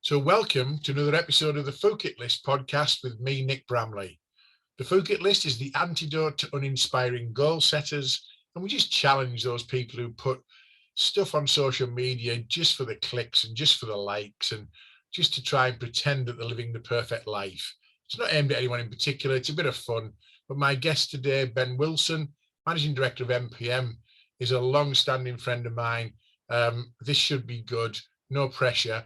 So welcome to another episode of the Focus List podcast with me, Nick Bramley. The Focus List is the antidote to uninspiring goal setters, and we just challenge those people who put stuff on social media just for the clicks and just for the likes and just to try and pretend that they're living the perfect life. It's not aimed at anyone in particular, it's a bit of fun. But my guest today, Ben Wilson, Managing Director of MPM, is a long-standing friend of mine. This should be good, no pressure.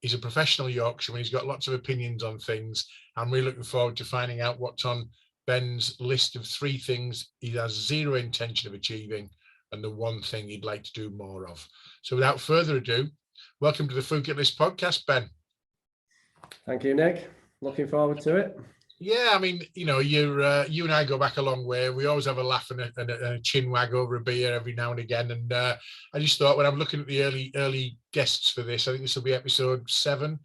He's a professional Yorkshireman. He's got lots of opinions on things. I'm really looking forward to finding out what's on Ben's list of 3 things he has zero intention of achieving and the one thing he'd like to do more of. So without further ado, welcome to the Focus List podcast, Ben. Thank you, Nick. Looking forward to it. Yeah, I mean, you know, you and I go back a long way. We always have a laugh and a chin wag over a beer every now and again. And I just thought when I'm looking at the early guests for this, I think this will be episode 7,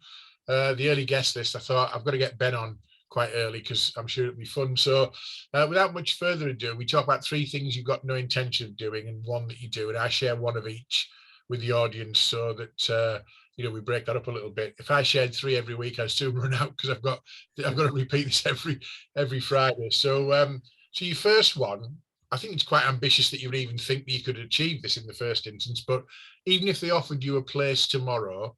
the early guest list. I thought I've got to get Ben on quite early because I'm sure it'll be fun. So without much further ado, we talk about 3 things you've got no intention of doing and 1 that you do. And I share 1 of each with the audience so that we break that up a little bit. If I shared 3 every week, I'd soon run out because I've got to repeat this every Friday. So so your first one, I think it's quite ambitious that you would even think that you could achieve this in the first instance. But even if they offered you a place tomorrow,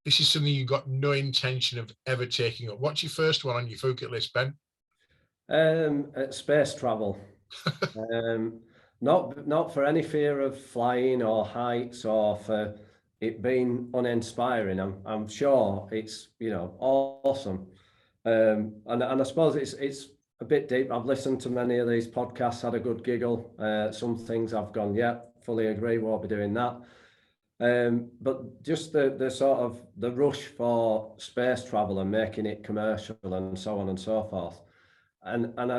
this is something you've got no intention of ever taking up. What's your first one on your focus list, Ben? Space travel. Not for any fear of flying or heights or for it being uninspiring. I'm sure it's awesome, and I suppose it's a bit deep. I've listened to many of these podcasts, had a good giggle. Some things I've gone, yeah, fully agree, won't be doing that. But just the sort of the rush for space travel and making it commercial and so on and so forth, and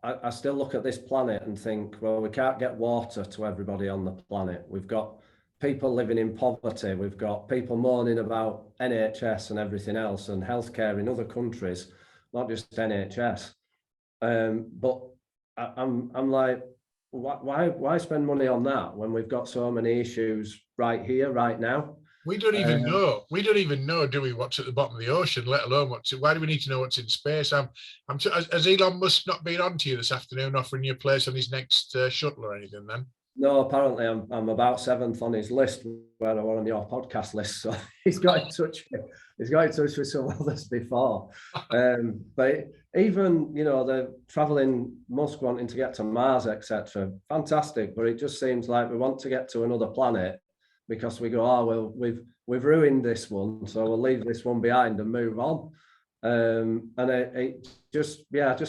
I still look at this planet and think, well, we can't get water to everybody on the planet. We've got people living in poverty. We've got people moaning about NHS and everything else and healthcare in other countries, not just NHS. But I'm like, why spend money on that when we've got so many issues right here, right now? We don't even know. We don't even know, do we, what's at the bottom of the ocean, let alone why do we need to know what's in space? Has Elon Musk not been on to you this afternoon offering you a place on his next shuttle or anything then? No, apparently I'm about 7th on his list where I was on your podcast list. So he's got in touch with some others before. But even, the traveling, Musk wanting to get to Mars, etc. Fantastic. But it just seems like we want to get to another planet because we go, well, we've ruined this one, so we'll leave this one behind and move on. And I just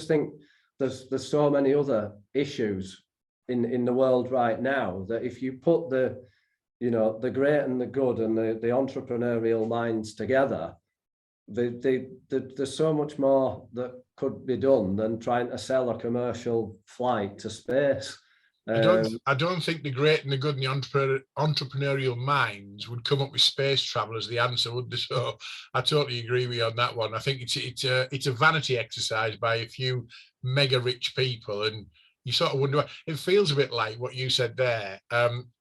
think there's so many other issues in the world right now that if you put the great and the good and the entrepreneurial minds together, there's so much more that could be done than trying to sell a commercial flight to space. I don't think the great and the good and the entrepreneurial minds would come up with space travel as the answer, would they? So I totally agree with you on that one. I think it's a vanity exercise by a few mega rich people, and you sort of wonder. It feels a bit like what you said there.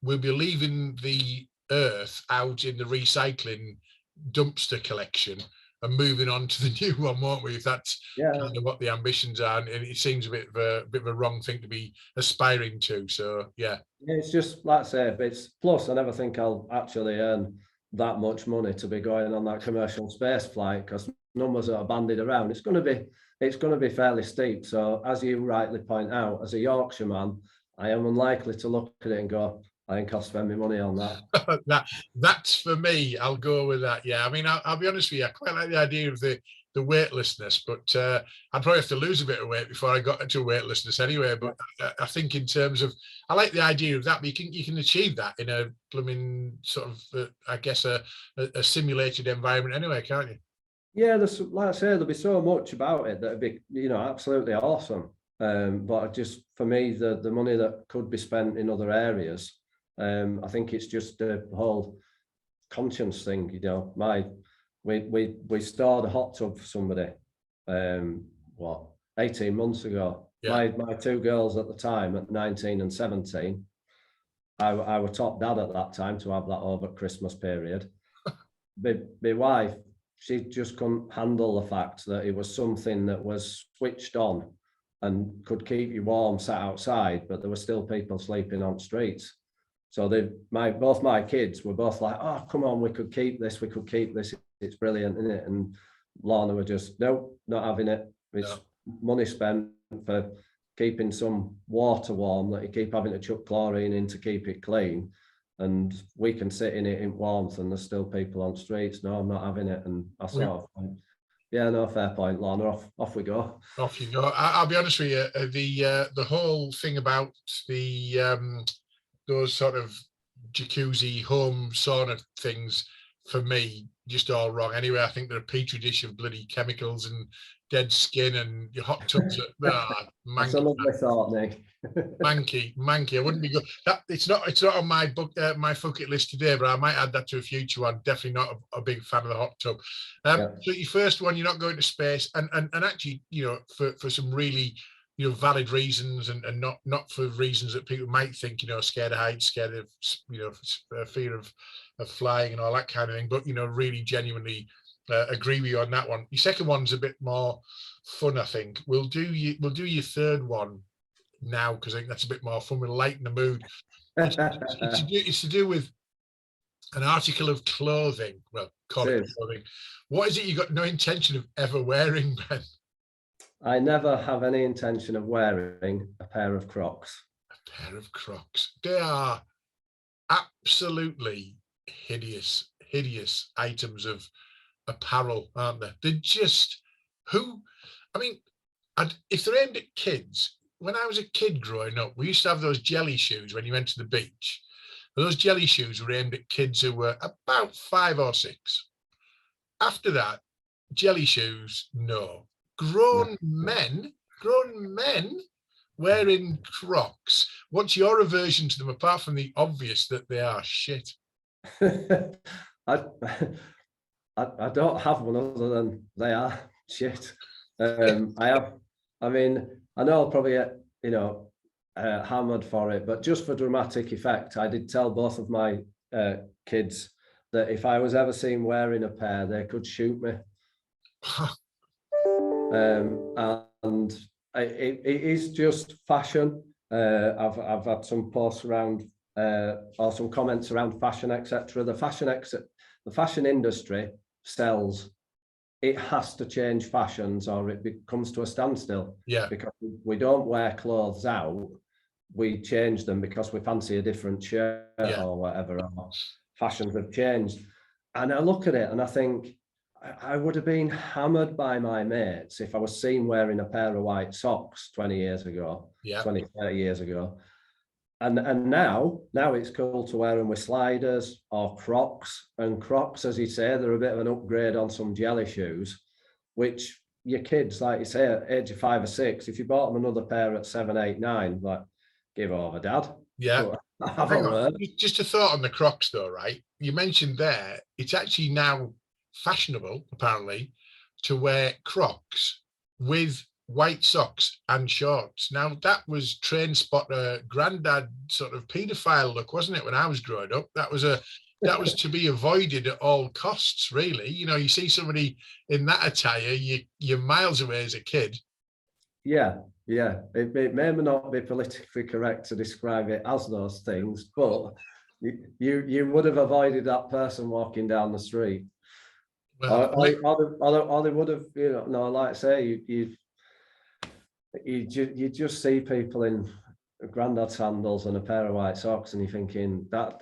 We'll be leaving the Earth out in the recycling dumpster collection and moving on to the new one, won't we? If that's kind of what the ambitions are, and it seems a bit of a wrong thing to be aspiring to. So yeah, it's just like I say, it's plus I never think I'll actually earn that much money to be going on that commercial space flight because numbers that are bandied around. It's going to be fairly steep. So as you rightly point out, as a Yorkshireman, I am unlikely to look at it and go, I think I'll spend my money on that. That's for me. I'll go with that. Yeah, I mean, I'll be honest with you. I quite like the idea of the weightlessness, but I'd probably have to lose a bit of weight before I got into weightlessness anyway. But I think in terms of, I like the idea of that. But you can achieve that in a blooming sort of, I guess, a simulated environment anyway, can't you? Yeah, like I say, there'll be so much about it that'd be, absolutely awesome. But just for me, the money that could be spent in other areas. I think it's just the whole conscience thing, we stored a hot tub for somebody 18 months ago. My 2 girls at the time at 19 and 17, I was top dad at that time to have that over Christmas period. my wife, she just couldn't handle the fact that it was something that was switched on and could keep you warm sat outside, but there were still people sleeping on streets. So both my kids were both like, oh, come on, we could keep this, it's brilliant, isn't it? And Lorna were just, no, not having it. It's money spent for keeping some water warm that you keep having to chuck chlorine in to keep it clean. And we can sit in it in warmth and there's still people on streets. No, I'm not having it. And I sort of, yeah, no, fair point, Lorna, off we go. Off you go. I'll be honest with you, the whole thing about those sort of jacuzzi home sauna things, for me, just all wrong. Anyway, I think they're a petri dish of bloody chemicals and dead skin and your hot tubs. That's a lovely thought, Nick. manky. I wouldn't be good. That it's not on my book, my bucket list today, but I might add that to a future one. Definitely not a big fan of the hot tub. So your first one, you're not going to space, and actually, for some really valid reasons, and not for reasons that people might think, scared of heights, scared of fear of flying and all that kind of thing, but really genuinely agree with you on that one. Your second one's a bit more fun, I think. We'll do your third one now, because I think that's a bit more fun. We'll lighten the mood. It's to do with an article of clothing. Well, call it clothing. What is it you got no intention of ever wearing, Ben? I never have any intention of wearing a pair of Crocs. A pair of Crocs. They are absolutely hideous items of apparel, aren't they? They're just if they're aimed at kids, when I was a kid growing up, we used to have those jelly shoes when you went to the beach. Those jelly shoes were aimed at kids who were about 5 or 6. After that, jelly shoes, no. Grown men wearing Crocs. What's your aversion to them, apart from the obvious that they are shit? I don't have one other than they are shit. I know I'll probably get, hammered for it, but just for dramatic effect, I did tell both of my kids that if I was ever seen wearing a pair, they could shoot me. And it is just fashion. I've had some posts around or some comments around fashion, etc. The fashion industry sells. It has to change fashions or it comes to a standstill. Yeah. Because we don't wear clothes out. We change them because we fancy a different shirt or whatever. Or fashions have changed. And I look at it and I think I would have been hammered by my mates if I was seen wearing a pair of white socks 20 years ago, 20, 30 years ago. And now it's cool to wear them with sliders or Crocs. And Crocs, as you say, they're a bit of an upgrade on some jelly shoes, which your kids, like you say, at age of 5 or 6, if you bought them another pair at 7, 8, 9, like, give over, Dad. Yeah. Just a thought on the Crocs, though, right? You mentioned there, it's actually now fashionable, apparently, to wear Crocs with white socks and shorts. Now, that was train spotter granddad sort of paedophile look, wasn't it, when I was growing up? That was to be avoided at all costs, really. You see somebody in that attire, you're miles away as a kid. Yeah. It may not be politically correct to describe it as those things, but you would have avoided that person walking down the street. Well, or they would have, like I say, you just see people in granddad sandals and a pair of white socks, and you're thinking that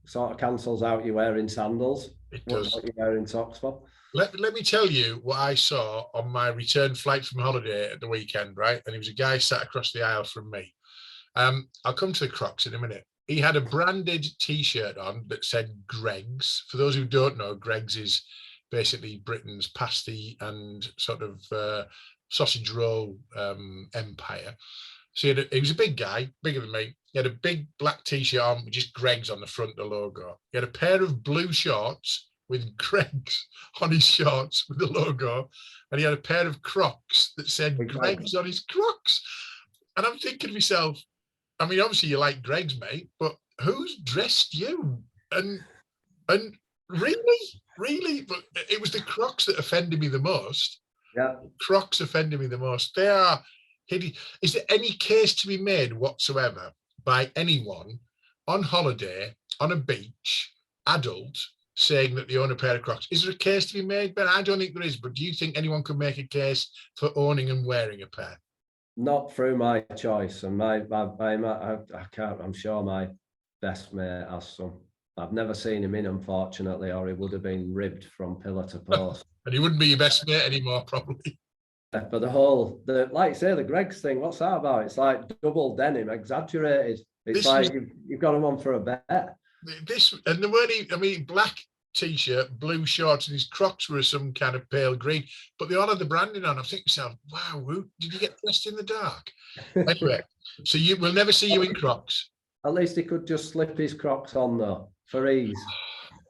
sort of cancels out you wearing sandals. It does. What you're wearing socks for. Let me tell you what I saw on my return flight from holiday at the weekend, right? And he was a guy sat across the aisle from me. I'll come to the Crocs in a minute. He had a branded T-shirt on that said Greggs. For those who don't know, Greggs is basically Britain's pasty and sort of sausage roll empire. So he was a big guy, bigger than me. He had a big black T-shirt on with just Greggs on the front, the logo. He had a pair of blue shorts with Greggs on his shorts with the logo. And he had a pair of Crocs that said Greggs on his Crocs. And I'm thinking to myself, I mean, obviously you like Greggs, mate, but who's dressed you? And Really, but it was the Crocs that offended me the most. Yeah. Crocs offended me the most. They are hideous. Is there any case to be made whatsoever by anyone on holiday on a beach, adult, saying that they own a pair of Crocs? Is there a case to be made? Ben, I don't think there is. But do you think anyone could make a case for owning and wearing a pair? Not through my choice, and I can't. I'm sure my best mate has some. I've never seen him in, unfortunately, or he would have been ribbed from pillar to post. And he wouldn't be your best mate anymore, probably. But like you say, the Greggs thing, what's that about? It's like double denim, exaggerated. It's This like was- you've got him on for a bet. This and the word, I mean, black t-shirt, blue shorts, and his Crocs were some kind of pale green, but they all had the branding on. I think to myself, wow, did you get dressed in the dark? Anyway, so you will never see you in Crocs. At least he could just slip his Crocs on though, for ease.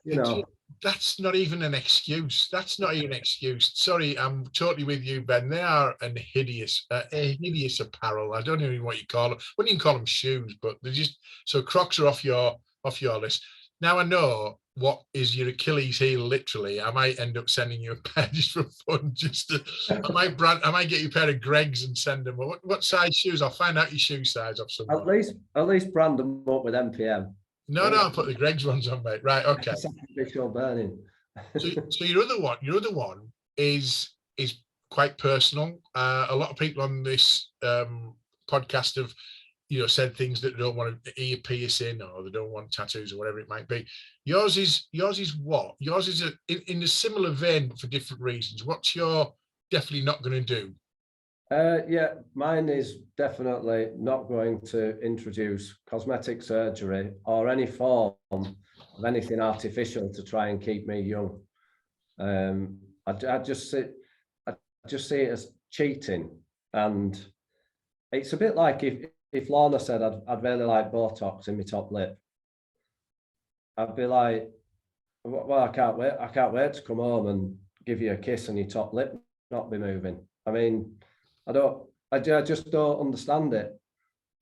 You know. That's not even an excuse. That's not even an excuse. Sorry, I'm totally with you, Ben. They are a hideous apparel. I don't even know what you call them. Wouldn't even call them shoes, but they're just so Crocs are off your list. Now I know what is your Achilles heel. Literally, I might end up sending you a pair just for fun. I might get you a pair of Greggs and send them. What size shoes? I'll find out your shoe size off someone. At least brand them up with MPM. No, I'll put the Greggs ones on, mate. Right, okay. Sacrificial burning. So your other one is quite personal. A lot of people on this podcast have, said things that they don't want an ear piercing or they don't want tattoos or whatever it might be. Yours is what? Yours is in a similar vein, but for different reasons. What's your definitely not going to do? Yeah, mine is definitely not going to introduce cosmetic surgery or any form of anything artificial to try and keep me young. I just see it as cheating, and it's a bit like if Lorna said I'd really like Botox in my top lip, I'd be like, well, I can't wait to come home and give you a kiss on your top lip, not be moving. I mean, I just don't understand it.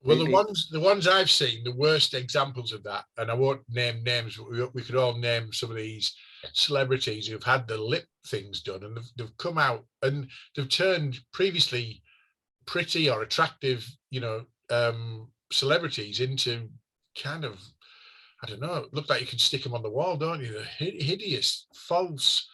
Well, the ones I've seen, the worst examples of that, and I won't name names, but we could all name some of these celebrities who've had the lip things done, and they've come out and they've turned previously pretty or attractive, celebrities into kind of, I don't know, look like you can stick them on the wall, don't you? They're hideous, false,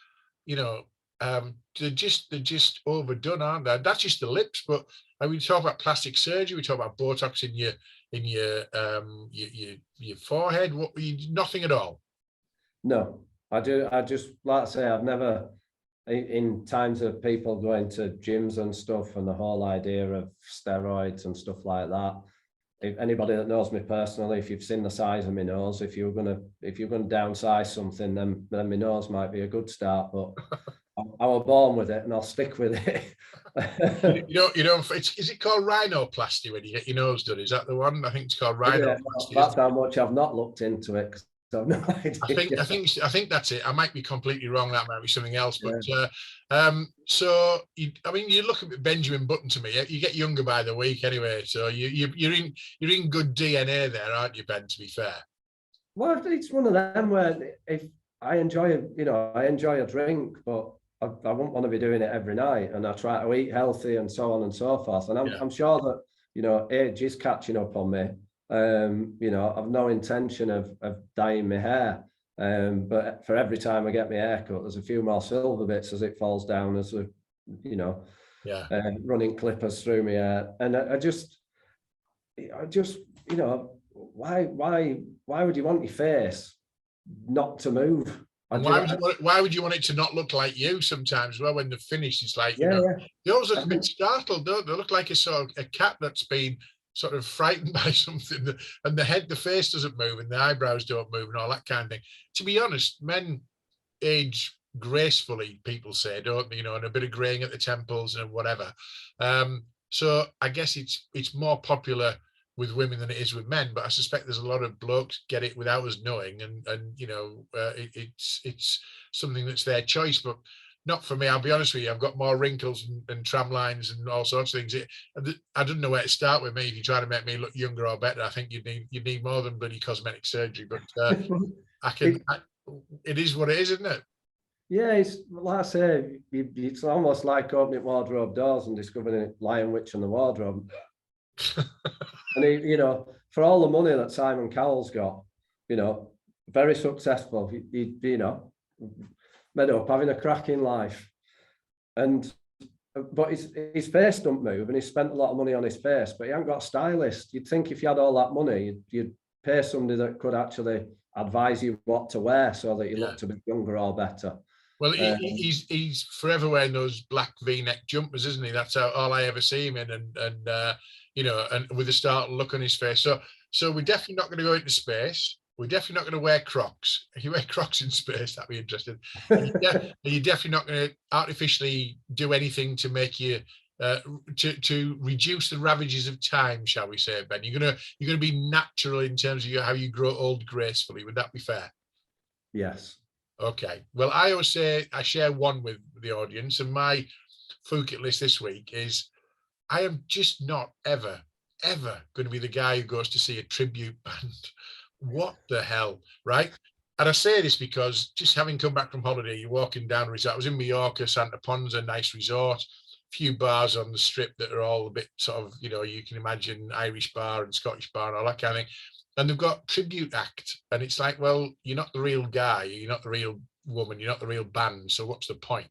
they're just overdone, aren't they? That's just the lips, but we talk about plastic surgery, we talk about Botox in your forehead. Nothing at all? No, I just, like I say, I've never, in times of people going to gyms and stuff and the whole idea of steroids and stuff like that. If anybody that knows me personally, if you've seen the size of my nose, if you're gonna downsize something, then my nose might be a good start. But I was born with it, and I'll stick with it. Is it called rhinoplasty when you get your nose done? Is that the one? I think it's called rhinoplasty. That's how much I've not looked into it. So no idea. I think that's it. I might be completely wrong. That might be something else. But so you look at Benjamin Button to me. You get younger by the week anyway. So you're in good DNA there, aren't you, Ben? To be fair. Well, it's one of them where if I enjoy a drink, but I wouldn't want to be doing it every night, and I try to eat healthy and so on and so forth. And I'm sure that age is catching up on me. I've no intention of dyeing my hair, but for every time I get my hair cut, there's a few more silver bits as it falls down as running clippers through my hair. And I just why would you want your face not to move? Why would you want it to not look like you sometimes? Well, when they're finished, it's like, they always look a bit startled, don't they? They look like a cat that's been sort of frightened by something, and the face doesn't move and the eyebrows don't move and all that kind of thing. To be honest, men age gracefully, people say, don't they? And a bit of graying at the temples and whatever. So I guess it's more popular with women than it is with men, but I suspect there's a lot of blokes get it without us knowing, and it's something that's their choice, but not for me. I'll be honest with you, I've got more wrinkles and tram lines and all sorts of things. I don't know where to start with me. If you try to make me look younger or better, I think you'd need more than bloody cosmetic surgery. But it is what it is, isn't it? Yeah, it's like I say, it's almost like opening wardrobe doors and discovering a Lion Witch in the wardrobe. And you know, for all the money that Simon Cowell's got, you know, very successful. You know, made up having a cracking life, and but his face don't move, and he spent a lot of money on his face, but he hasn't got a stylist. You'd think if you had all that money, you'd pay somebody that could actually advise you what to wear so that you looked a bit younger or better. Well, he's forever wearing those black V-neck jumpers, isn't he? That's all I ever see him in, and you know, and with a startled look on his face. So we're definitely not going to go into space. We're definitely not going to wear Crocs. If you wear Crocs in space, that'd be interesting. And you're definitely not going to artificially do anything to make you to reduce the ravages of time, shall we say, Ben? You're gonna be natural in terms of how you grow old gracefully. Would that be fair? Yes. Okay. Well, I always say I share one with the audience, and my Phuket list this week is I am just not ever going to be the guy who goes to see a tribute band. What the hell, right? And I say this because just having come back from holiday, you're walking down a resort. I was in Mallorca, Santa Ponza, nice resort, a few bars on the strip that are all a bit sort of, you know, you can imagine Irish bar and Scottish bar and all that kind of thing. And they've got tribute act. And it's like, well, you're not the real guy, you're not the real woman, you're not the real band. So what's the point?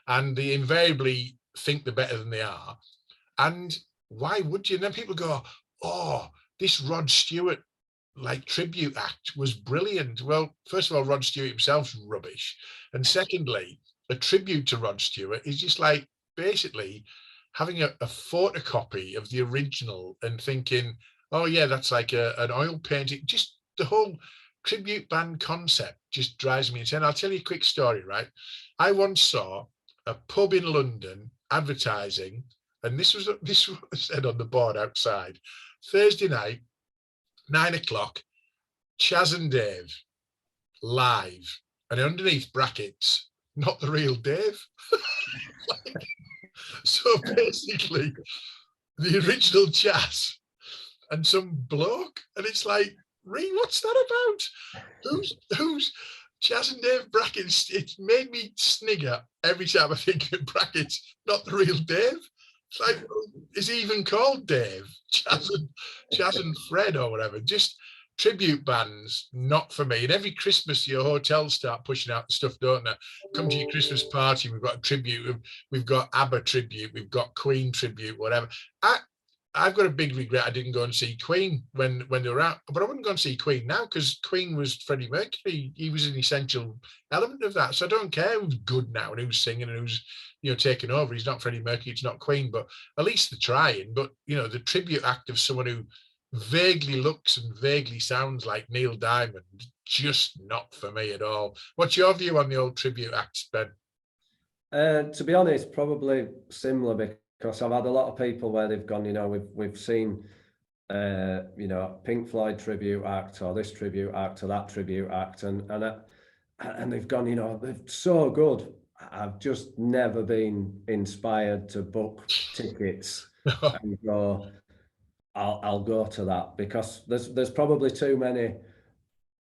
And they invariably think they're better than they are. And why would you? And then people go, oh, this Rod Stewart like tribute act was brilliant. Well, first of all, Rod Stewart himself's rubbish. And secondly, a tribute to Rod Stewart is just like basically having a photocopy of the original and thinking, oh yeah, that's like an oil painting. Just the whole tribute band concept just drives me insane. I'll tell you a quick story, right? I once saw a pub in London advertising, and this was said on the board outside, Thursday night, 9 o'clock, Chaz and Dave live, and underneath brackets, not the real Dave. Like, so basically, the original Chaz and some bloke, and it's like, what's that about? Who's Chaz and Dave brackets? It's made me snigger every time I think of brackets, not the real Dave. It's like, is he even called Dave? Chaz and Fred or whatever. Just tribute bands, not for me. And every Christmas, your hotels start pushing out stuff, don't they? Come to your Christmas party, we've got a tribute, we've got ABBA tribute, we've got Queen tribute, whatever. I've got a big regret I didn't go and see Queen when they were out, but I wouldn't go and see Queen now because Queen was Freddie Mercury. He was an essential element of that. So I don't care who's good now and who's singing and who's, you know, taking over. He's not Freddie Mercury, it's not Queen, but at least they're trying. But, you know, the tribute act of someone who vaguely looks and vaguely sounds like Neil Diamond, just not for me at all. What's your view on the old tribute acts, Ben? To be honest, probably similar, because I've had a lot of people where they've gone, you know, we've seen, you know, Pink Floyd tribute act or this tribute act or that tribute act, and they've gone, you know, they're so good. I've just never been inspired to book tickets and go, I'll go to that, because there's probably too many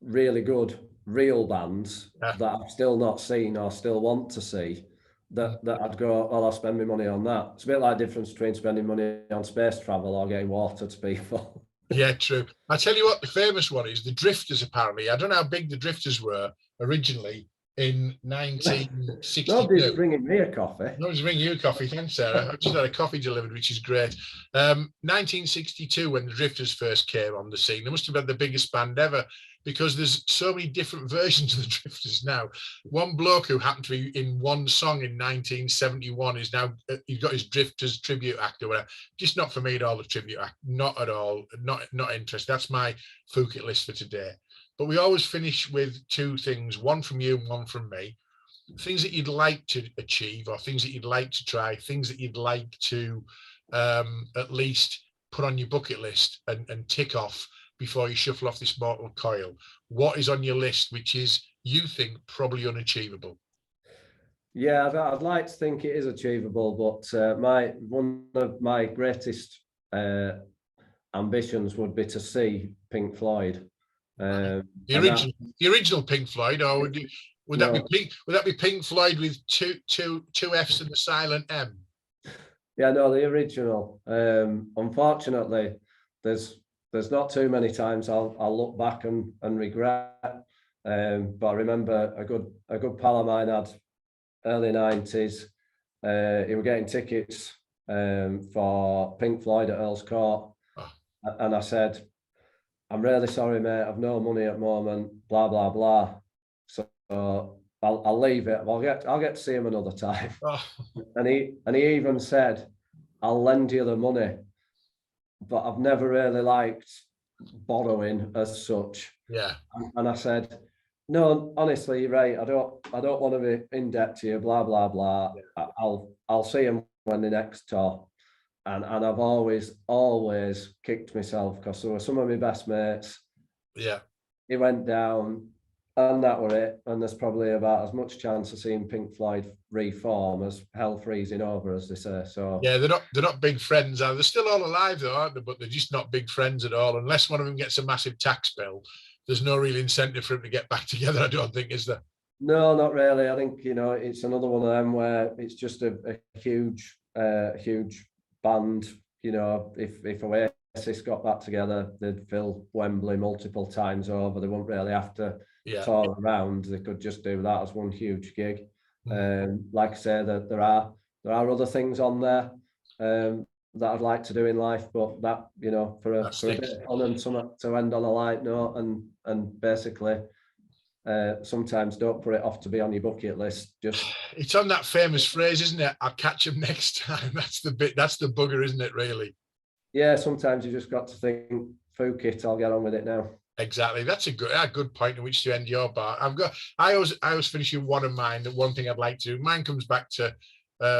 really good real bands that I've still not seen or still want to see. That I'd go, well, I'll spend my money on that. It's a bit like the difference between spending money on space travel or getting water to people. Yeah, true. I tell you what, the famous one is the Drifters. Apparently, I don't know how big the Drifters were originally in 1962. Nobody's bringing me a coffee. Nobody's bringing you a coffee. Thanks, Sarah. I've just had a coffee delivered, which is great. 1962, when the Drifters first came on the scene, they must have been the biggest band ever, because there's so many different versions of the Drifters now. One bloke who happened to be in one song in 1971 is now, he's got his Drifters tribute act or whatever. Just not for me at all, the tribute act. Not at all. Not interested. That's my Phuket list for today. But we always finish with two things, one from you and one from me. Things that you'd like to achieve, or things that you'd like to try, things that you'd like to at least put on your bucket list and tick off before you shuffle off this mortal coil. What is on your list which is, you think, probably unachievable? Yeah, I'd like to think it is achievable, but one of my greatest ambitions would be to see Pink Floyd The And that, original Pink Floyd, or would that be no, Pink? Would that be Pink Floyd with two F's and a silent M? yeah, no, the original. Unfortunately, there's not too many times I'll look back and regret. But I remember a good pal of mine had early 90s. He was getting tickets for Pink Floyd at Earl's Court, Oh, and I said, "I'm really sorry, mate. I've no money at the moment. Blah blah blah. So I'll leave it. I'll get to see him another time." oh, And he even said, "I'll lend you the money," but I've never really liked borrowing as such. yeah, And I said, "No, honestly, you're right. I don't want to be in debt to you. Blah blah blah. yeah, I'll see him when the next tour." And I've always kicked myself because there were some of my best mates. yeah. He went down, and that were it. And there's probably about as much chance of seeing Pink Floyd reform as hell freezing over, as they say. So Yeah, they're not big friends. They're still all alive though, aren't they? But they're just not big friends at all. Unless one of them gets a massive tax bill, there's no real incentive for them to get back together. I don't think, is there? no, not really. I think it's another one of them where it's just a huge band. If Oasis got back together, they'd fill Wembley multiple times over. They wouldn't really have to Yeah. tour around. They could just do that as one huge gig. Mm. Like I say, that there are other things on there that I'd like to do in life, but that for a bit of fun and something to end on a light note, and basically sometimes don't put it off to be on your bucket list. Just It's on that famous phrase, isn't it? I'll catch him next time. That's the bit. That's the bugger, isn't it? Really. yeah, sometimes you just got to think, "Fuck it, I'll get on with it now." Exactly. That's a good point in which to end your bar. I always finish with one of mine. The one thing I'd like to do. Mine comes back to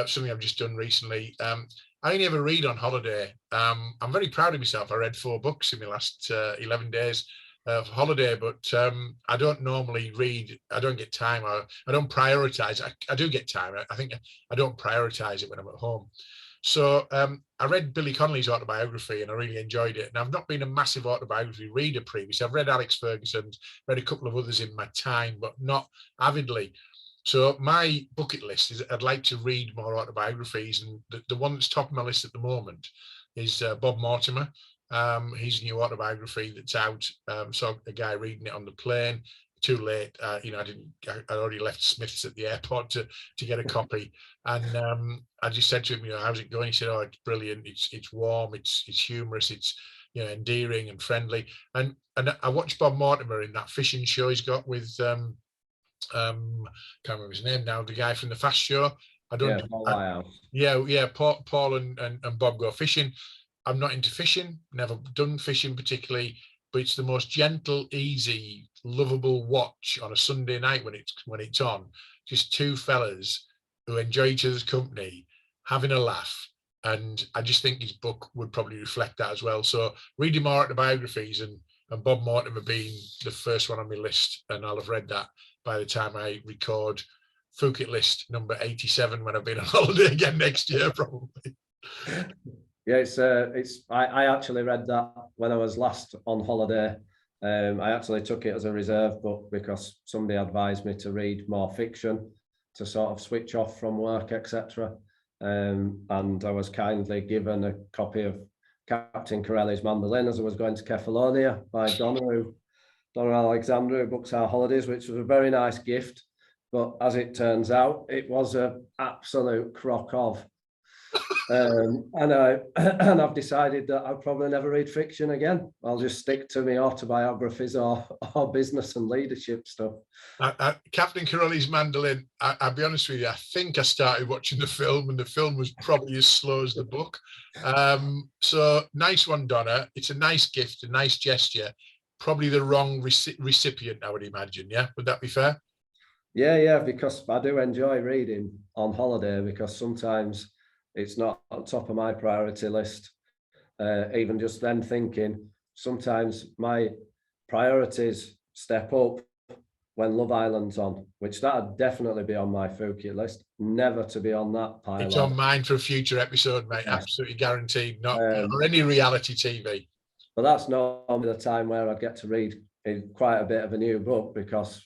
something I've just done recently. I only ever read on holiday. I'm very proud of myself. I read 4 books in my last 11 days of holiday, but I don't normally read. I don't get time. I don't prioritize. I do get time. I think I don't prioritize it when I'm at home. So I read Billy Connolly's autobiography and I really enjoyed it. And I've not been a massive autobiography reader previously. I've read Alex Ferguson's, read a couple of others in my time, but not avidly. So my bucket list is I'd like to read more autobiographies. And the one that's top of my list at the moment is Bob Mortimer. His new autobiography that's out. So a guy reading it on the plane. Too late. I already left Smith's at the airport to get a copy. And I just said to him, how's it going? He said, "Oh, it's brilliant. It's warm. It's humorous. It's endearing and friendly." And I watched Bob Mortimer in that fishing show he's got with can't remember his name now. The guy from the Fast Show. I don't. Yeah, Paul and Bob go fishing. I'm not into fishing. Never done fishing particularly. But it's the most gentle, easy, lovable watch on a Sunday night when it's on. Just 2 fellas who enjoy each other's company, having a laugh. And I just think his book would probably reflect that as well. So reading more autobiographies and Bob Mortimer being the first one on my list, and I'll have read that by the time I record Phuket list number 87 when I've been on holiday again next year, probably. Yeah, I actually read that when I was last on holiday. I actually took it as a reserve book because somebody advised me to read more fiction to sort of switch off from work, etc. And I was kindly given a copy of Captain Corelli's Mandolin as I was going to Kefalonia by Donna Alexander, who books our holidays, which was a very nice gift. But as it turns out, it was an absolute crock of. And I've decided that I'll probably never read fiction again. I'll just stick to my autobiographies or business and leadership stuff. Captain Corelli's Mandolin, I'll be honest with you, I think I started watching the film and the film was probably as slow as the book. So nice one, Donna. It's a nice gift, a nice gesture. Probably the wrong recipient, I would imagine. Yeah, would that be fair? Yeah, because I do enjoy reading on holiday because sometimes it's not on top of my priority list. Even just then thinking, sometimes my priorities step up when Love Island's on, which that'd definitely be on my Phuket list. Never to be on that pile. It's on mine for a future episode, mate. Yes. Absolutely guaranteed. Not or any reality TV. But that's normally the time where I get to read is quite a bit of a new book, because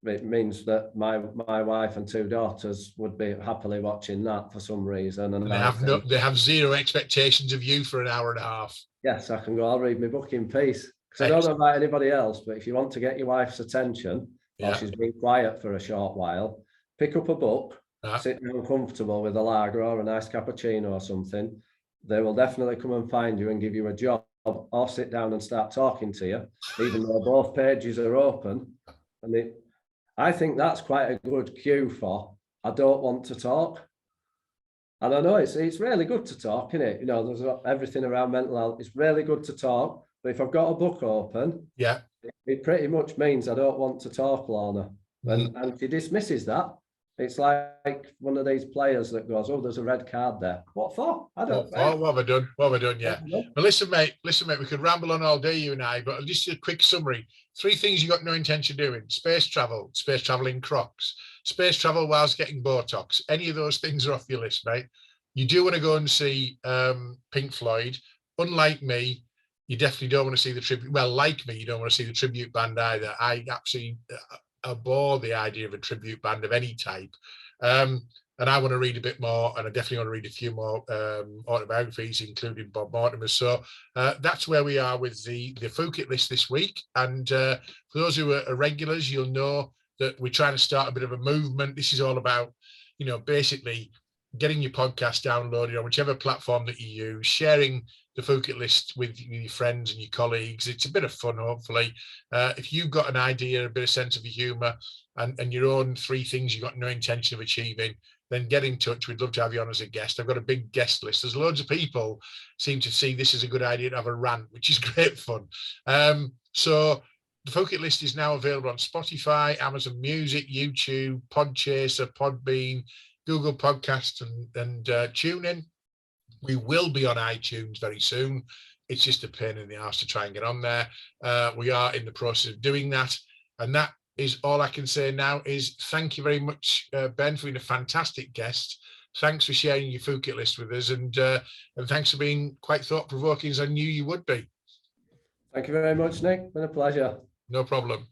it means that my wife and 2 daughters would be happily watching that for some reason. And they have zero expectations of you for an hour and a half. Yes, I can go, I'll read my book in peace. Because I don't know about anybody else, but if you want to get your wife's attention, while she's been quiet for a short while, pick up a book, sit down comfortable with a lager or a nice cappuccino or something. They will definitely come and find you and give you a job, or sit down and start talking to you, even though both pages are open. And I think that's quite a good cue for, I don't want to talk. And I know it's really good to talk, isn't it? You know, there's everything around mental health. It's really good to talk. But if I've got a book open, it pretty much means I don't want to talk, Lorna. And she dismisses that. It's like one of these players that goes, oh, there's a red card there. What for? I don't know. What have I done? What have I done? Yeah. Well, listen, mate, we could ramble on all day, you and I, but just a quick summary. 3 things you got no intention of doing: space travel in Crocs, space travel whilst getting Botox. Any of those things are off your list, mate. You do want to go and see Pink Floyd. Unlike me, you definitely don't want to see the tribute. Well, like me, you don't want to see the tribute band either. I absolutely abhor the idea of a tribute band of any type. And I want to read a bit more, and I definitely want to read a few more autobiographies, including Bob Mortimer's. So that's where we are with the Phuket list this week. And for those who are regulars, you'll know that we're trying to start a bit of a movement. This is all about, you know, basically getting your podcast downloaded on whichever platform that you use, sharing the Phuket list with your friends and your colleagues. It's a bit of fun, hopefully. If you've got an idea, a bit of sense of humour, and your own 3 things you've got no intention of achieving, then get in touch. We'd love to have you on as a guest. I've got a big guest list. There's loads of people seem to see this as a good idea to have a rant, which is great fun. So the Phuket list is now available on Spotify, Amazon Music, YouTube, Podchaser, Podbean, Google Podcasts, and TuneIn. We will be on iTunes very soon. It's just a pain in the arse to try and get on there. We are in the process of doing that. And that is all I can say now is thank you very much, Ben, for being a fantastic guest. Thanks for sharing your Phuket list with us. And thanks for being quite thought-provoking, as I knew you would be. Thank you very much, Nick. Been a pleasure. No problem.